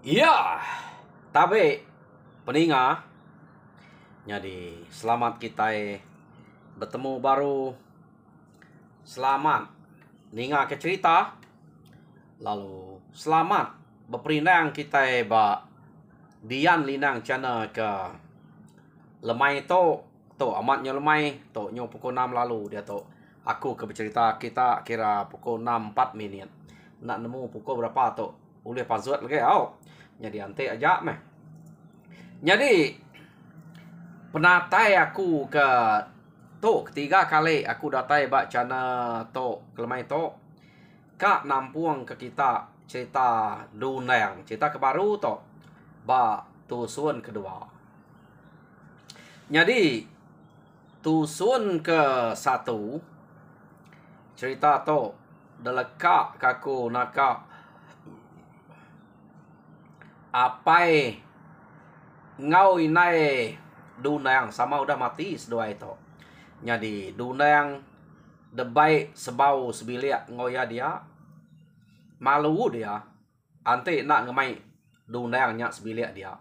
Iya, tapi peninga, jadi selamat kita bertemu baru, selamat ninga ke cerita, lalu selamat berperinang kita dian linang channel ke lemai to amatnya lemai to nyo pukul 6 lalu dia to aku ke bercerita kita kira pukul 6:04 nak nemu pukul berapa to boleh password lagi jadi ante aja meh. Jadi penatai aku ke ketiga kali aku datai bak channel to kelemai to kak nampung ke kita cerita dunang cerita kebaru to bak tusun kedua. Jadi tusun ke satu cerita to delekak kaku nakak apai ngau inai dunang sama udah mati sedua itu. Jadi dunang debai sebau sebiliak ngoya dia malu dia ante nak ngemai dunang nya sebiliak dia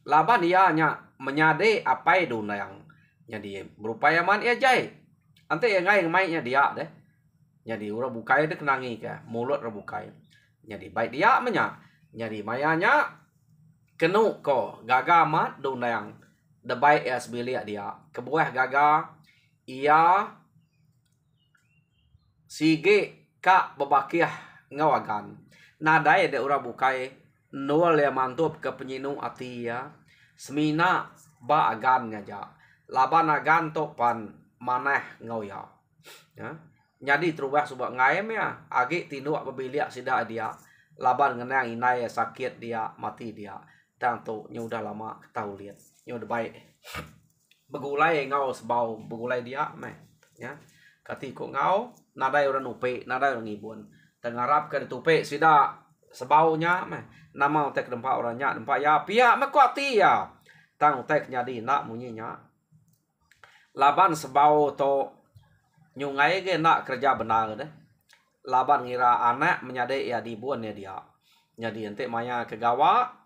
laban dia nya menyade apai dunang jadi berupaya man ia jai ante yang ngai nya dia deh jadi ura bukai deh kenangi ke mulut ura bukai jadi baik dia menya jadi mayanya kenu ko gaga mat dunang debai ya sebiliak dia kebuah gaga ia sige kak bebakiah ngawagan nadai de ura bukai nol ya mantup ke penyinu ati ya semina ba agan ngaja laban agan to pan maneh ngoya ya jadi terubah subak ngaem ya agi tinduk bebiliak sida dia laban ngenang inai sakit dia mati dia tang to nya udah lama tahu lihat nya udah baik begulai ngau sebau begulai dia meh ya kati ko ngau nadai orang upe nadai orang ngibun tengarap ke tupe sida sebaunya meh nama tek dempa orangnya dempa ya pia mekuati ya tang tek nyadi nak munyinya laban sebau to nyungai ge nak kerja benar deh laban ngira anak menyade ya dibuan ya dia jadi ente maya kegawa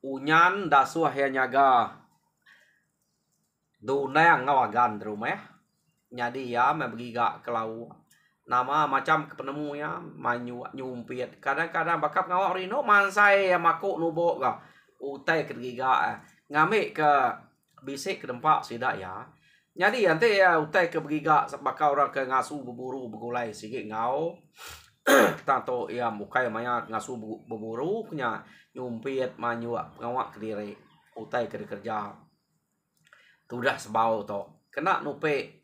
unyan dasuah ya nyaga dunang ngawagan rumah jadi ya mebegiga kelau nama macam penemu ya manyu nyumpit kadang-kadang bakap ngawak rino mansai ya makuk nubo ga utai kegiga ngamik ke bisik ke dempak sidak ya jadi ante ya utai ke begiga bakal orang ke ngasu berburu begulai sikit ngau tato ya mukai maya ngasu berburu punya nyumpit manyu ngawak ke diri utai ke kerja tudah sebau to kena nupe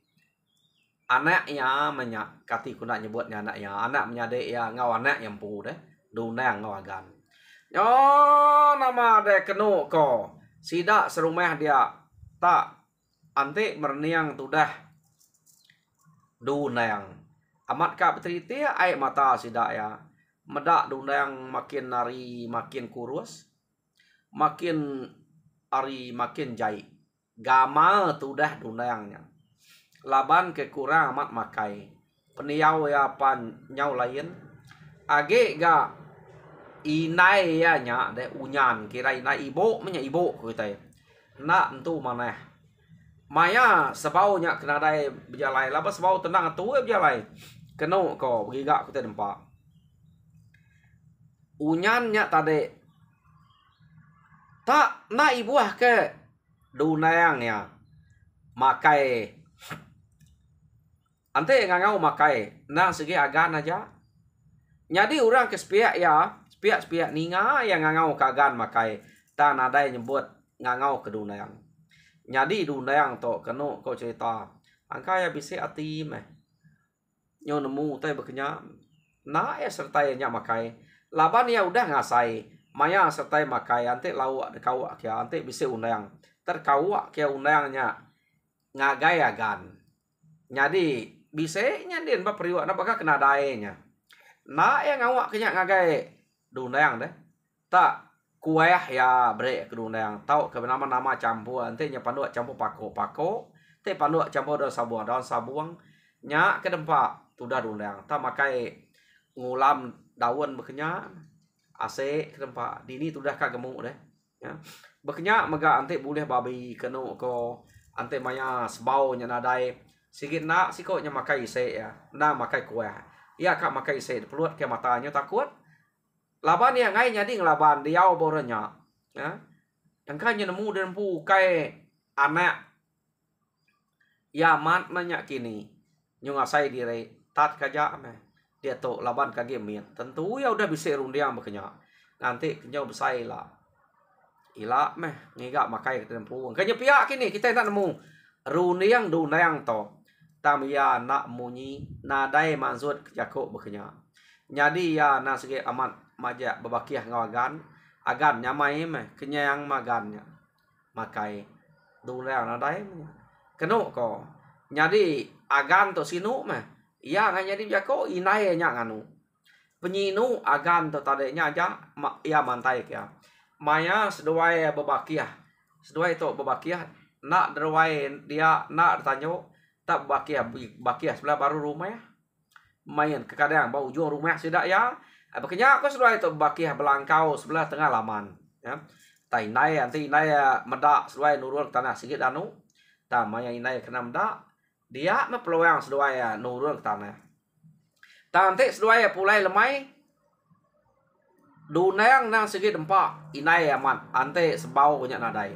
anaknya menyak kati kuna nyebutnya anak menyade ya ngau anak yang pu deh dunang ngawagan yo nama de kenu ko sida serumah dia tak ante merniang tudah dunang amat ka betriti ai mata sida ya medak dunang makin nari makin kurus makin ari makin jai gamal tudah dunangnya laban kekurang amat makai peniau ya pan nyau lain age ga inai ya nya de unyan kira inai ibu menya ibu kita nak entu maneh maya sebau nya kena dai berjalai laba sebau tenang tu berjalai keno ko giga kita dempa unyan nya tade tak na ibu ke dunang ya makai ante ngangau makai nang segi agan aja jadi orang ke sepiak ya sepiak ninga yang ngangau kagan makai ta nadai nyebut ngangau ke dunang jadi dunang to kenu ko cerita angka ya bisi ati meh nyo nemu tai bekenya na ya sertai nya makai laban ya udah ngasai maya sertai makai ante lau kau ya ante bisi unang terkau ke unangnya ngagai agan jadi bisa nyandin ba priwak na baka kena daenya na yang ngawak kenya ngagai dunang deh tak kueh ya bre ke dunang tau ke nama campur ante nya pandu campur pako te pandu campur daun sabuang nya ke dempa tudah dunang ta makai ngulam daun bekenya ase kedempa dini tudah ka gemuk deh ya bekenya mega ante boleh babi keno ko ante maya sebau nya nadai sigit nak siko nya makai ise ya na makai kue ya kak makai ise peluat ke matanya takut laban ya ngai nyadi ngelaban diau borenya ya yang kan nemu dan pu kai anak ya mat nanya kini nyunga sai dire tat kaja me dia to laban kage mian tentu ya udah bisa rundiang bekenya nanti kenyau besai lah ila meh ngiga makai ketempu kanya pihak kini kita tak nemu rundiang dunang to tamia nak munyi nadai mansud jako bekenya jadi ya na sege amat maja babakiah ngawagan agan nyamai meh kenyang magannya makai dunang nadai keno ko jadi agan to sinu meh iya nga jadi jako inai nya nganu penyinu agan to tadenya aja ya mantai kya maya seduai babakiah seduai to babakiah nak derwai dia nak tanyo tak bakiah sebelah baru rumah ya main ke kadang bau ujung rumah sidak ya bekenya aku seduai to bakiah belangkau sebelah tengah laman ya tai nai anti nai medak seduai nurul tanah sikit anu ta maya inai kena medak dia me peluang seduaya nurun ke tanah. Tantik seduaya pulai lemai. Dunang nang segi dempak inai amat ante sebau banyak nadai.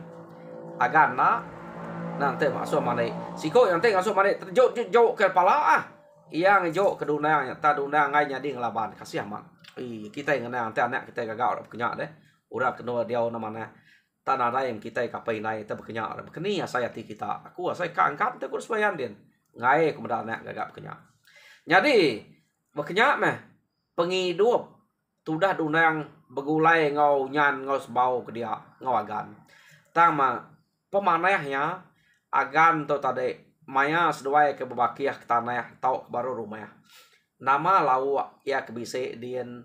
Agan na nanti masuk manai. Siko yang nanti masuk manai terjuk ke kepala ah. Ia ngejuk ke dunang ta dunang ngai nyadi ngelaban kasih amat. Kita yang nanti anak kita gagal ora kenyak deh. Ora kena dia namanya. Tanah lain kita kapai nai ta bekenya bekeni saya ti kita aku saya kaangkat te kurus bayan din ngai kemudian anak gagap bekenya jadi bekenya meh pengidup tudah dunang begulai ngau nyan ngau sebau ke dia ngawagan tama pemanahnya agan to tade maya seduai ke bebakiah ke tanah tau baru rumah nama lau ya kebise dien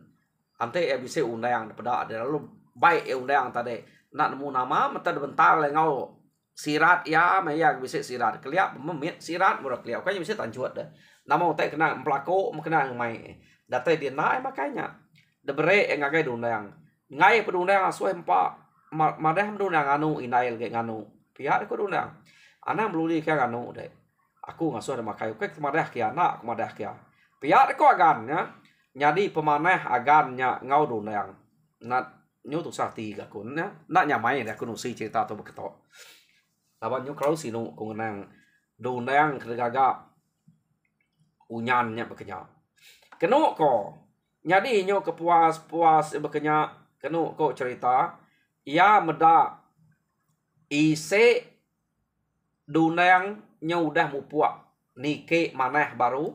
ante ya bise undang pada ada lalu baik ya undang tade nak nemu nama mata bentar ngau sirat ya maya bisa sirat keliap memit sirat murah keliap kan bisa tanjuat dah nama utai kena pelako kena mai datai dia naik makanya debere ngagai dundang ngai pedundang asue empa madah dundang anu inail ge nganu pihak ko dundang ana meluli ke nganu deh aku ngasuh ada makai ke madah kia nak madah kia pihak ko agan ya nyadi pemanah agannya ngau dundang nak nyu tu sakti ka kun na nak nyamai dah kun si cerita tu beketok lawan nyu kalau sinu ku nang do nang kegaga unyannya bekenya kenu ko nyadi nyu kepuas bekenya kenu ko cerita ia meda ise dunang nyu udah mupuak nike maneh baru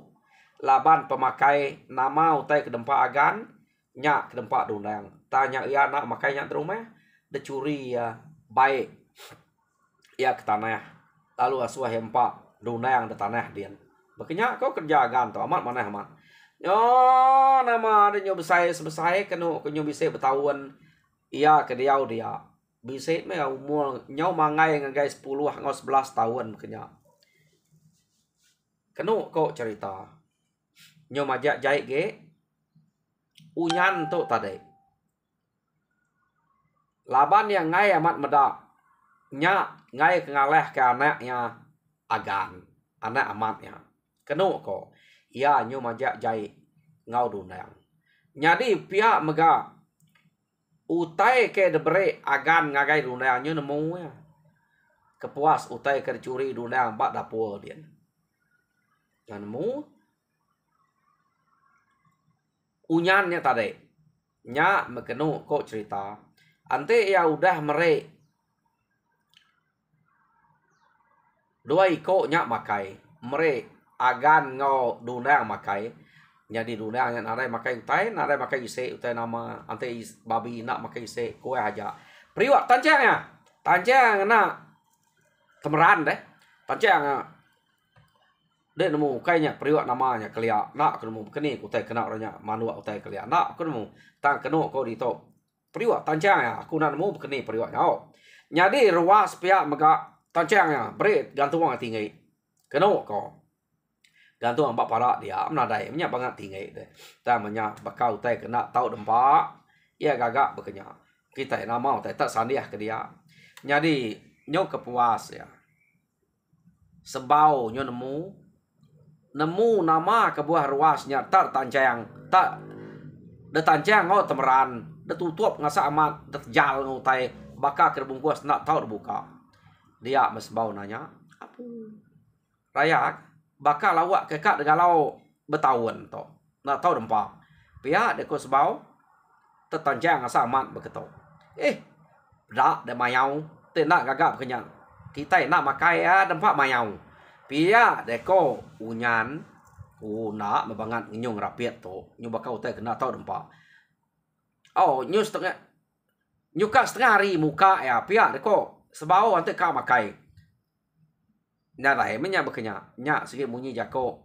laban pemakai nama utai kedempa agan nya kedempa dunang tanya ia nak makanya terumah decuri ya baik ya ke tanah lalu asuah hempa dunang de tanah dian bekenya kau kerja agan to amat maneh amat yo nama ada nyo besai sebesai kenu bisa bertahun ia ke diau dia bisa me umur nyau mangai ngagai 10 ngau 11 tahun bekenya kenu kau cerita nyo majak jahit ge unyan tu tadi laban yang ngai amat medak nya ngai kengaleh ke anaknya agan anak amatnya kenu ko ia nyu majak jai ngau dunang nyadi pihak mega utai ke debere agan ngagai dunang nyu nemu ya kepuas utai ke curi dunang bak dapur dia nemu unyannya tadi nya mekenu kok cerita ante ya udah mere dua iko nya makai mere agan ngo dunang makai jadi dunang yang narai makai utai narai makai ise utai nama ante babi nak makai ise kue aja priwat tancang na temeran deh tancang dek nemu kayaknya priwat namanya kelia nak nemu keni utai kena orangnya manua utai kelia nak nemu tang kenu kau dito priwat tancang ya aku nak nemu keni priwatnya oh nyadi ruas pihak mega tancang ya berit gantung tinggi kenu kau gantung ambak para dia menadai banyak banget tinggi deh tamanya bakal utai kena tau dempak ia gagak bekenya kita na mau tak sandiah ke dia. Jadi nyo kepuas ya. Sebau nyo nemu nama ke buah ruasnya tar tancang tak de tancang ngau temeran de tutup ngasa amat de jal ngutai baka ke bungkus nak tahu buka. Dia mesbau nanya, "Apa? Rayak baka lawak ke kak degalau betahun to. Nak tahu dempa. Pihak de ko sebau tetancang ngasa amat beketo. Dak de mayau te nak gagap kenyang. Kita nak makai ya dempa mayau. Pia deko unyan una mabangat nyung rapiat to nyu bakau teh kena tau dempa. Oh nyu setengah nyuka setengah hari muka ya pia deko sebau ante ka makai. Nya rai menya bekenya nya sikit munyi jako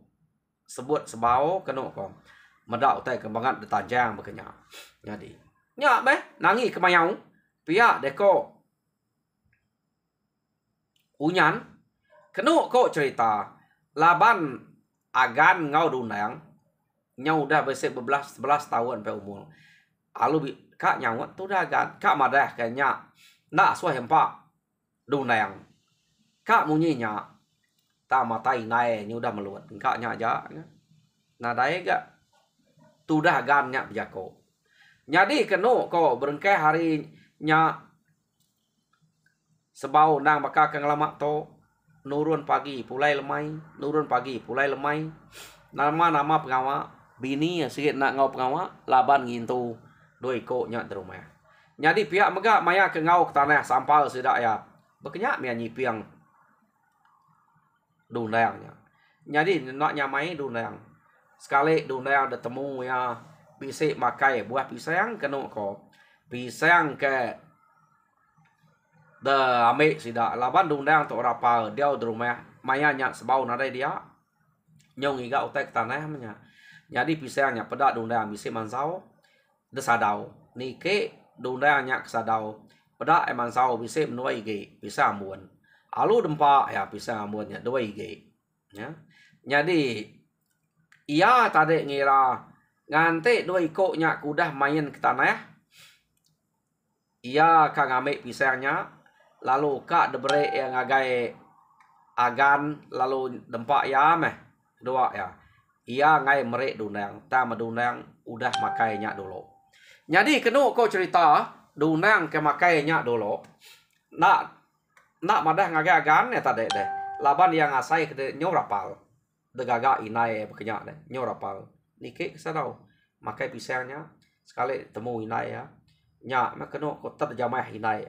sebut sebau keno ko. Medak teh kembangat detanjang bekenya. Jadi nya beh nangi kemayau pia deko unyan kenu kok cerita laban agan ngau dunang nyau dah bersih 11 tahun pe umur alu kak nyawat tu dah agan kak madah kanya nak suah hempa dunang kak munyinya ta matai nai nyu dah meluat kak nya aja na dai ga tu dah agan nya jako jadi kenu kok berengkai hari nya sebau nang baka kang lama to nurun pagi pulai lemai nurun pagi pulai lemai nama pengawa bini sikit nak ngau pengawa laban ngintu doi ko nya di rumah. Jadi pihak mega maya ke ngau ke tanah sampal sedak ya bekenya mia nyipiang dunangnya. Jadi nak nyamai dunang sekali dunang ada temu ya bisik makai buah pisang kenu ko pisang ke de ambil sida laban dundang tu rapa dia di rumah maya nya sebau nade dia nyong iga utek tanah menya jadi pisangnya pedak dundang bisi mansau de sadau nike dundang nya sadau pedak mansau bisi menuai ge bisa amun alu dempa ya bisa amunnya dua ge ya jadi ia tadi ngira ngante dua iko nya kudah main ke tanah ia kang ambil pisangnya lalu kak debre yang agai agan lalu dempak ya meh dua ya ia ngai merek dunang ta madunang udah makainya dulu jadi kenu kau cerita dunang ke makainya dulu nak madah ngagai agan ya tade deh laban yang asai ke nyorapal degaga inai bekenya deh nyorapal nike kesadau makai pisangnya sekali temu inai ya nya mak kenu kau terjamah inai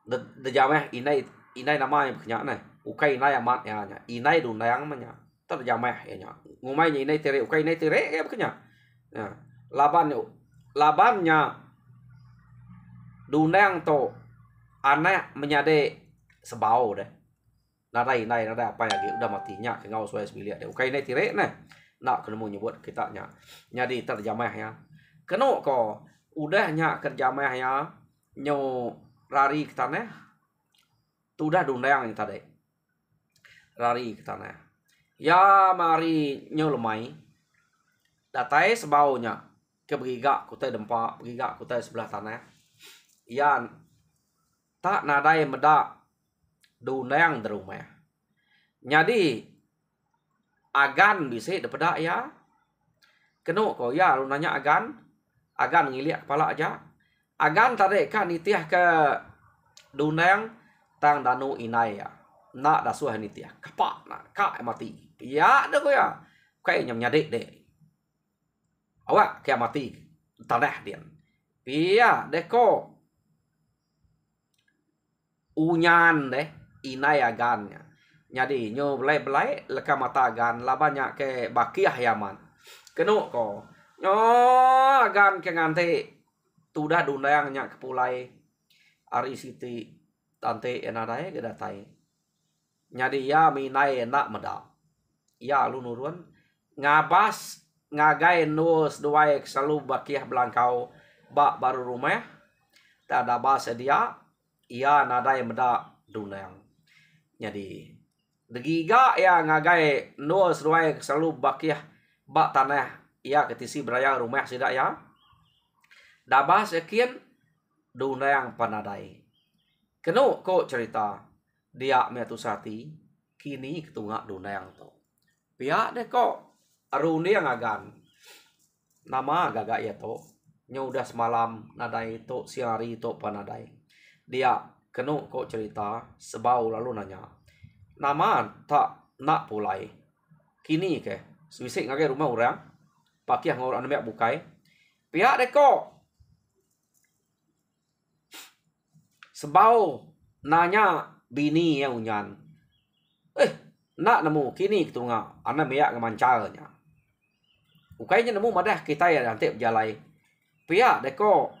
de jamah inai namanya bekenya nah ukai inai amat ya nya inai dunang manya terjamah ya nya ngumai inai tere ukai inai tere ya bekenya ya labannya dunang to anak menyade sebau deh nada inai nada apa ya udah matinya ke ngau suai sembilia deh ukai inai tere nah nak kena nyebut kita nya jadi terjamah ya keno ko udah nya kerjamah ya nyo rari ke tanah tu dah dundang yang tadi rari ke tanah ya mari nyolemai datai sebaunya ke berigak kutai dempa berigak kutai sebelah tanah ya tak nadai medak dundang di rumah jadi agan bisa depedak ya kenu ko ya lu nanya agan ngiliak kepala aja agan tadi kan nitiah ke dunang tang danu inai ya nak dasuh nitiah kapak nak kak mati ya dah ko ya kai nyam nyadek dek awak kayak mati tanah dia iya deko unyan deh inai agannya jadi nyo belai leka mata agan labanya ke bakiah yaman kenu ko nyo agan ke ngante tudah dundang nya kepulai ari siti tante enadai gedatai nyadi ya minai enak meda ya lu nurun ngabas ngagai nus duai selalu bakiah belangkau bak baru rumah tak ada bahasa dia ia nadai meda dundang jadi degiga ya ngagai nus duai selalu bakiah bak tanah ia ketisi beraya rumah sidak ya Dabah sekian dunayang panadai. Keno ko cerita dia metu sati kini ketungak dunayang to. Pihak deh kok aruniang agan. Nama gagak ya to. Nyudah semalam nadai to siang hari to panadai. Dia keno ko cerita sebau lalu nanya. Nama tak nak pulai. Kini ke sewisik ngagai rumah orang. Pakai ngor anu mek bukai. Pihak deh kok sebau nanya bini yang unyan. Nak nemu kini ketunga ana meyak ngemancarnya. Ukainya nemu madah kita ya nanti berjalai. Pihak deko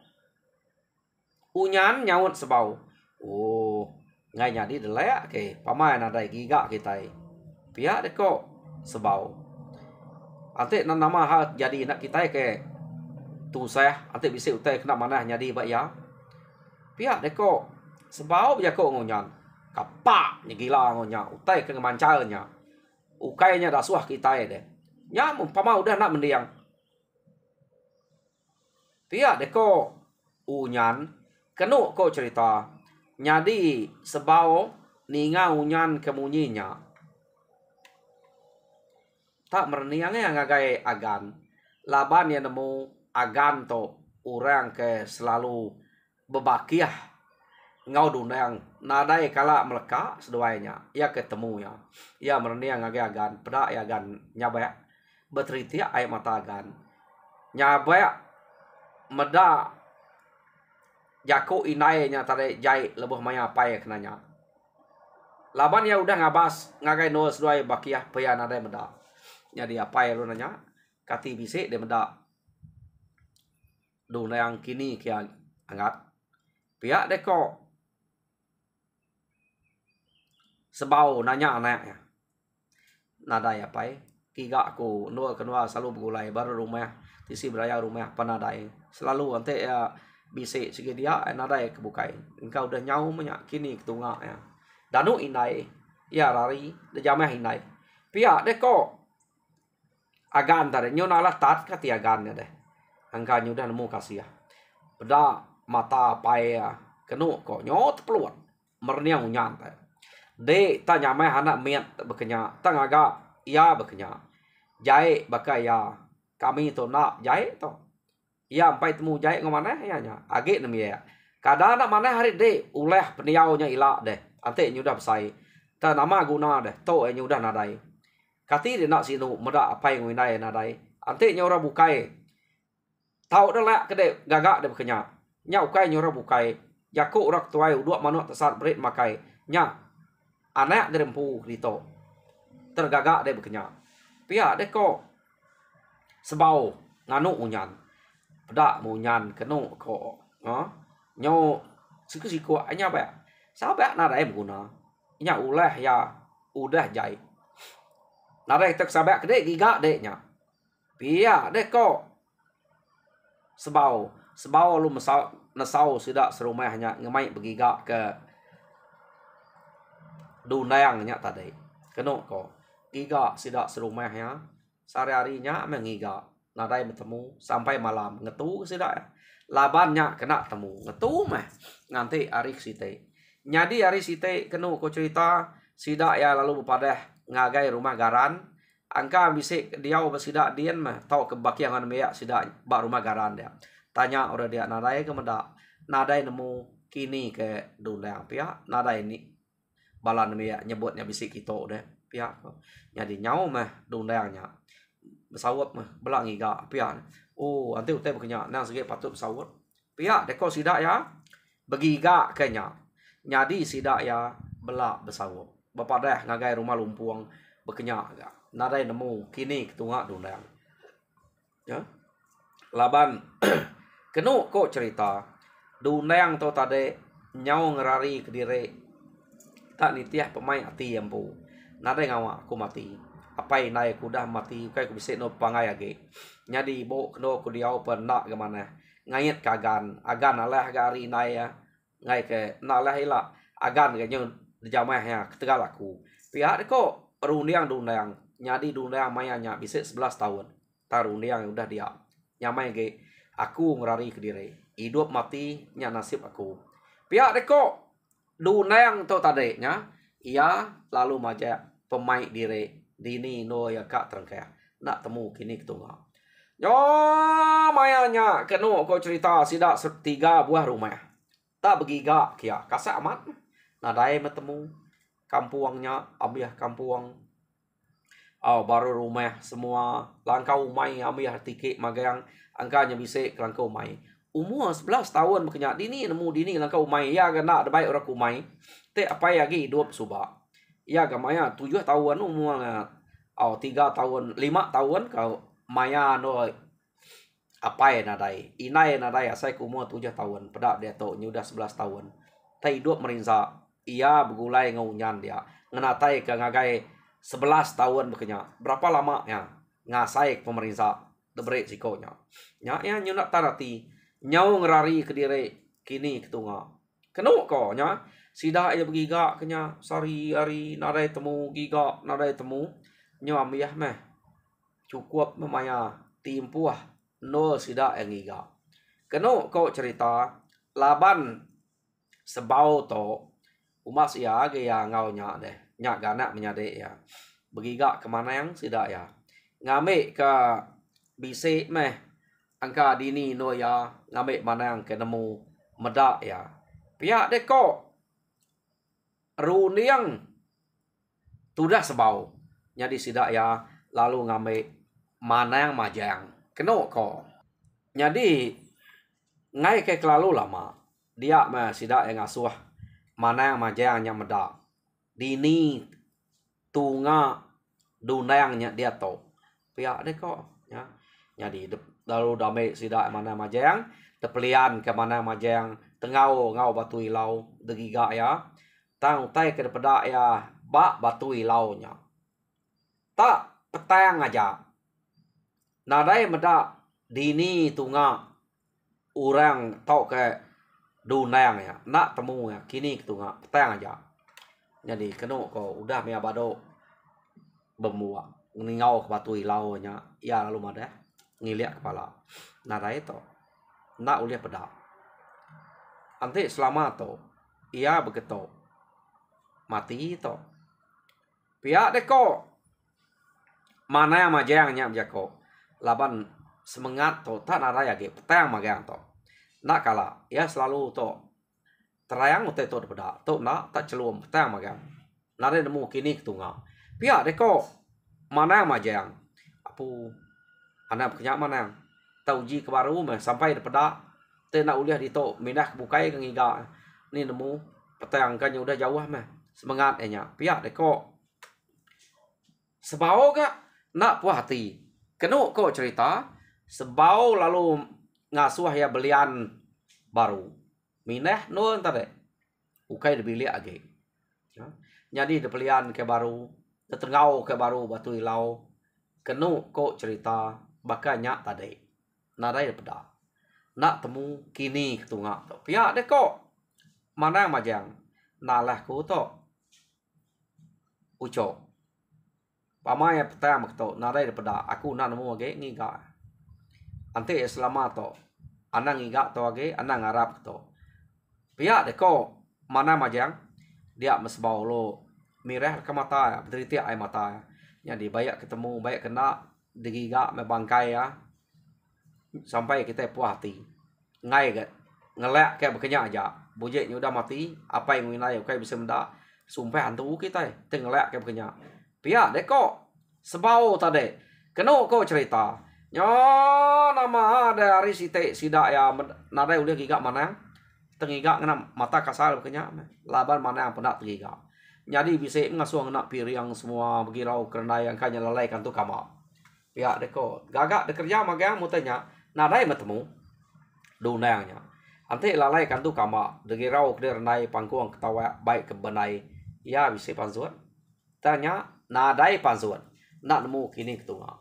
unyan nyaut sebau. Oh, ngai nyadi delek ke pamai ada giga kita. Pihak deko sebau. Ante nan nama ha jadi nak kita ke tu saya ante bisa utai kena mana nyadi bak ya. Pihak deko sebau jako ngonyan. Kapak ni gila ngonya utai ke mancarnya. Ukainya dah suah kita deh. Nya umpama udah nak mendiang. Pihak deko unyan kenu ko cerita. Nyadi sebau ninga unyan kemunyinya. Tak merniangnya ngagai agan. Laban yang nemu agan to orang ke selalu bebakiah ngau dunang nadai kala meleka seduainya ia ketemu ya ia merniang ngagai agan pada ya agan nyabaya betriti air mata agan nyabaya meda jako inainya tadi jai lebih maya pai kenanya laban ya udah ngabas ngagai no seduai bakiah paya nadai meda jadi apa ya lu nanya kati bisik de meda dunang kini kia angat pihak deko sebau nanya anaknya nadai apa kiga aku nua kenua selalu begulai baru rumah tisi beraya rumah panadai selalu ante ya bisik segi dia nadai kebukai engkau udah nyau menyak kini ketunga ya danu inai ya lari de jamah inai pihak deko agan tadi nyon alat tat kati agannya deh angka udah nemu kasih ya beda mata paya kenu kok nyot peluang merniang unyan teh de tanya mai anak miat bekenya tangaga ya bekenya jai bakai ya kami to nak jai to ya ampai temu jai ngomana ya nya age nem ya kadang nak mana hari de uleh peniaunya ila deh ante nyudah besai ta nama guna deh to nyudah nadai kati de nak sinu meda apa yang winai nadai ante nyora bukai tau dah lah kede gagak de bekenya nya ukai nyora bukai yaku urak tuai udua manuk tesat berit makai nya anak derempu dito tergagak de bekenya pihak de ko sebau nganu unyan peda munyan kenu ko nyo siku anya ba sabak nadai guna nya uleh ya udah jai nadai tek sabak kede giga de nya pihak de ko sebau lu nesau sidak serumahnya ngemai begiga ke dunayangnya tadi keno ko giga sidak serumahnya sehari-harinya mengiga nadai bertemu sampai malam ngetu sidak labannya kena temu ngetu mah nanti hari site nyadi hari site keno ko cerita sidak ya lalu bepadah ngagai rumah garan angka bisik dia bersidak dian mah tau kebakiangan meyak sidak bak rumah garan dia tanya orang dia nadai ke menda nadai nemu kini ke dunayang pihak nadai ini balan meyak nyebutnya bisik kita deh pihak jadi nyau mah dunayangnya besawat mah belang iga pihak oh nanti utai bekenya nang segi patut besawat pihak deko sidak ya begiga kenya nyadi sidak ya belak besawat bapak dah ngagai rumah lumpuang bekenya nadai nemu kini ketungak dunayang ya laban kenu kok cerita dunayang to tade nyau ngerari kedire tak nitiah pemain ati empu nadai ngawa aku mati apa inai kudah mati kai ku bisik no pangai age nyadi bo keno ku diau penak ke mana ngayet kagan agan alah gari nai ya ngai ke nalah ila agan ke nyu jamah ya ketegal aku pihak ko runiang dunayang nyadi dunayang mayanya bisik 11 tahun taruniang udah dia nyamai ge Aku ngerari ke diri. Hidup mati nya nasib aku. Pihak deko dunang to tadenya. Ia lalu majak pemain diri. Dini no ya kak terengkaya. Nak temu kini ketunggal. Yo mayanya kenu ko cerita sidak 3 buah rumah. Tak begiga kia kasak amat. Nadai bertemu kampuangnya abiah kampuang. Baru rumah semua langkau mai abiah tikik magang angkanya bisik langkau mai. Umur 11 tahun berkenyak dini nemu dini langkau mai ya gana ada baik orang kumai. Te apa lagi hidup suba. Ya gamaya 7 tahun umurnya. 3 tahun 5 tahun kau maya no apa ya nadai. Inai nadai saya umur 7 tahun. Pedak dia tu nyudah 11 tahun. Te hidup merinsa. Ia bergulai ngunyan dia. Ngenatai ke ngagai 11 tahun berkenyak. Berapa lama ya ngasai pemerintah debret sikonya. Nya ya nyunak tarati. Nyau ngerari ke diri kini ketunga. Kenuk ko nya sida ya begiga kenya sari hari nadai temu giga nadai temu nyo ambiah meh. Cukup memaya timpuah no sida yang giga. Kenuk ko cerita laban sebau to umas ya ge ya ngau nya deh. Nyak ganak menyadek ya. Begiga kemana yang tidak ya. Ngambil ke bisik meh. Angka dini no ya. Ngambil mana yang kenemu medak ya. Pihak deko. Runiang. Tudah sebau. Jadi tidak ya. Lalu ngambil mana yang majang. Kenok ko. Jadi. Ngai ke kelalu lama. Dia meh tidak yang asuh. Mana yang majang yang medak. Dini tunga dunangnya dia tahu pihak deh kok ya jadi lalu damai sidak mana majang tepelian ke mana majang tengau ngau batu ilau degiga ya tang tai ke pedak ya batu ilau nya tak petang aja nadai medak dini tunga orang tahu ke dunang ya nak temu ya kini tunga petang aja. Jadi kena ko udah mea bado bemua ngingau ke batu ilau nya ya lalu mada ngiliak kepala nada itu nak uliah pedak ante selama to ia begitu mati to pihak deko mana yang majangnya jako laban semangat to tak nada ya ge petang magang to nak kala ya selalu to terayang utai to pedak to nak tak celum petang magang nare nemu kini ketunga pihak deko mana majang apu anak kenyak mana tau ji ke baru meh sampai pedak te nak uliah di to minah bukai ke ngiga ni nemu petang kan udah jauh meh semangat nya pihak deko sebau gak nak puas hati kenu ko cerita sebau lalu ngasuh ya belian baru minah no tade ukai dibeli age ya. Jadi depelian ke baru tetengau ke baru batu ilau kenu ko cerita bakanya tadi nadai peda nak temu kini ketunga to pihak de ko mana majang nalah ku to uco pamaya petang to nadai peda aku nak nemu age ngiga ante selama to anang ngiga to age anang ngarap to pihak de ko mana majang dia mesbau lo mirah ke mata beriti ai mata jadi banyak ketemu banyak kena digiga me bangkai ya sampai kita puas hati ngai ke ngelak ke bekenya aja bujeknya udah mati apa yang nilai kai bisa mendak sumpah hantu kita tengelak ke bekenya pihak deko sebau tadi keno ko cerita nyo nama ada hari site sidak ya nadai udah giga mana tengiga ngena mata kasar bekenya laban mana yang pernah tengiga jadi bisa ngasuh nak piring semua begirau kerana yang kanya lalaikan tu kamar pihak deko gagak dekerja magang mutanya nadai bertemu dunangnya ante lalaikan tu kamar degirau kederanai pangkuang ketawa baik kebenai ya bisa panzuan tanya nadai panzuan nak nemu kini ketunga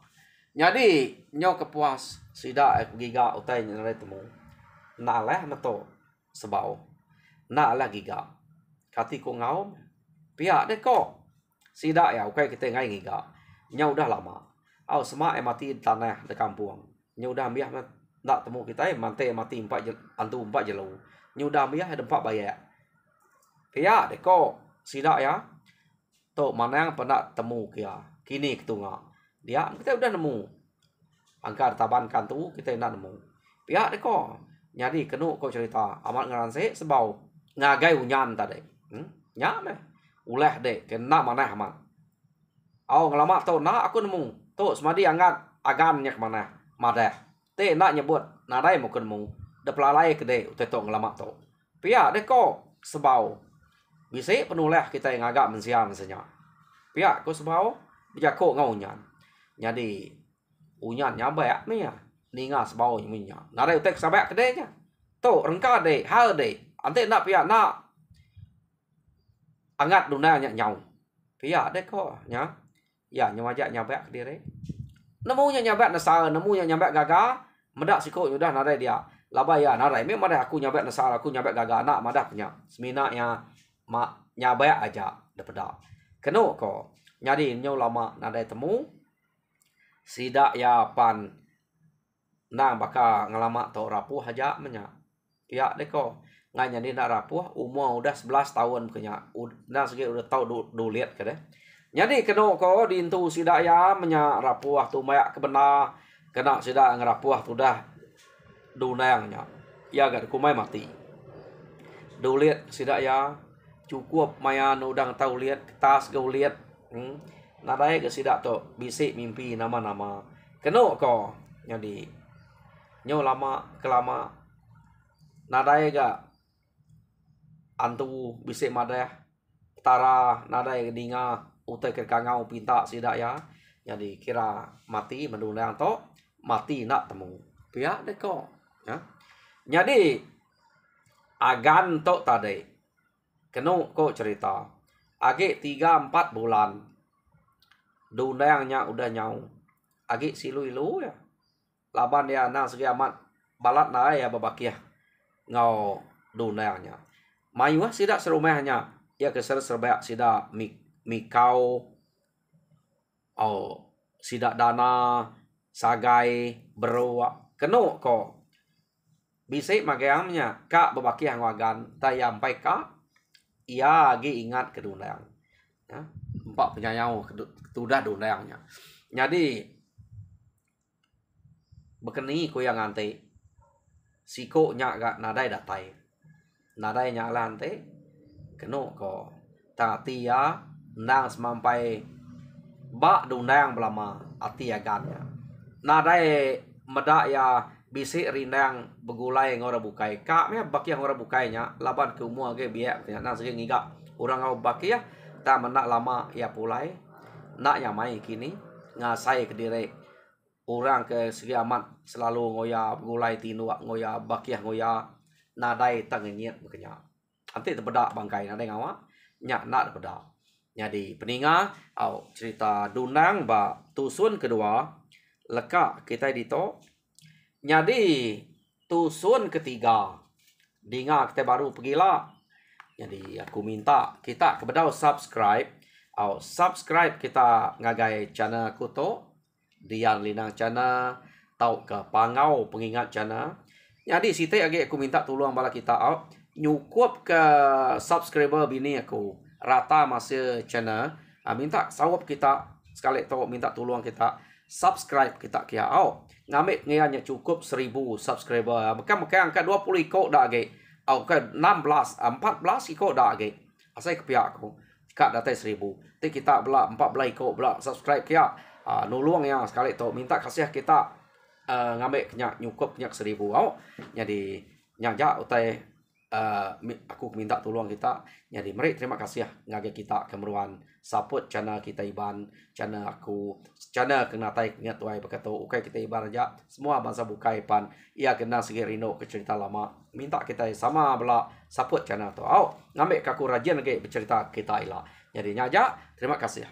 jadi nyo kepuas sida giga utai nadai temu nalah meto sebau nalah giga kati ko ngau pihak deko sida ya ukai kita ngai giga nya udah lama au sema mati tanah de kampung nya udah ambiah nak temu kita mante mati antu 4 jelo nyudah mia ada 4 bayar pia deko sidak ya to mana yang pernah temu kia kini ketunga dia kita udah nemu angka taban kantu kita nak nemu pia deko nyadi kenu ko cerita amat ngaranse sebau ngagai unyan tadi nya meh ulah de kena mana amat au ngelama to nak aku nemu to semadi angat agannya kemana madah te nak nyebut nadai mau nemu de pelalai kede utai to ngelama to pia deko sebau bisa penulah kita yang agak mensiam senya pia ko sebau bijako ngau unyan nyadi unyan nyambe mia ninga sebau nyunya nadai utai sabak kede nya to rengka de hal de ante nak pia nak angat duna nya nyau pia deko nya ya nyawaja nyabak dire nemunya nyabak nasa nemunya nyabak gaga medak siko udah nadai dia laba ya nadai memang ada aku nyabak nasa aku nyabak gaga nak madak nya semina ya mak nyabak aja dapeda keno ko nyadi nyau lama nadai temu sidak ya pan nang baka ngelama to rapuh aja menya ya deko nganya ni nak rapuh umur udah 11 tahun kenya nah segi udah tahu do lihat ke deh jadi keno ko dintu sidak ya menya rapuh tu mayak kebena kena sidak ngerapuh tu dah dunangnya ya gak kumai mati do lihat sidak ya cukup maya udang tahu lihat tas gau lihat nadai ke sidak to bisik mimpi nama-nama keno ko jadi nyo lama kelama nadai ga antu bisik madah tara nadai dinga utai ke kangau pinta sidak ya jadi kira mati mendunang to mati nak temu pihak deko ya jadi agan to tadi keno ko cerita age 3-4 bulan dunangnya udah nyau age silu-ilu ya laban dia nang segi amat balat na ya babakiah ngau dunangnya mayuah sidak serumahnya ya keser serbayak sidak mikau oh sidak dana sagai beruak keno ko bisik mageamnya kak babakiah ngagan tayampai kak ia gi ingat kedunang ya empat penyayau ketudah dunangnya jadi bekeni ko yang ante siko nya gak nadai datai nadai nya lante keno ko tati ya nang semampai bak dunang belama ati agannya nadai medak ya bisik rindang begulai ngora bukai kak me baki yang ngora bukainya laban ke umur ge biak nang segi ngigak orang ngau baki ya ta menak lama ya pulai nak nyamai kini ngasai ke direk orang ke segi amat selalu ngoya begulai tinu ngoya bakiah ngoya nadai tangenyet bekenya ante terbedak bangkai nadai ngawa nyak nak terbedak jadi peninga au cerita dunang ba tusun kedua leka kita dito jadi tusun ketiga dinga kita baru pergilah jadi aku minta kita kepada subscribe kita ngagai channel kuto Dian Linang channel tau ke pangau pengingat channel jadi site agi aku minta tolong bala kita nyukup ke subscriber bini aku rata masih channel minta sawap kita sekali tu minta tolong kita subscribe kita kia ngambil nganya cukup 1000 subscriber bukan angka 20 ikut dah agi ke 16 14 ikut dah agi asai ke pihak aku kak datai 1000 ti kita bela 14 ikut bela subscribe kia nulung ya sekali tu minta kasih kita ngambil kenyak nyukup kenyak 1000 jadi nyajak utai aku minta tolong kita jadi mari terima kasih ngage kita kemeruan support channel kita iban channel aku channel kena tai ingat tuai berkata ukai kita iban aja semua bangsa bukai pan ia kena segi rino ke cerita lama minta kita sama bela support channel tu ngambil kaku rajin lagi bercerita kita ila jadi nyajak terima kasih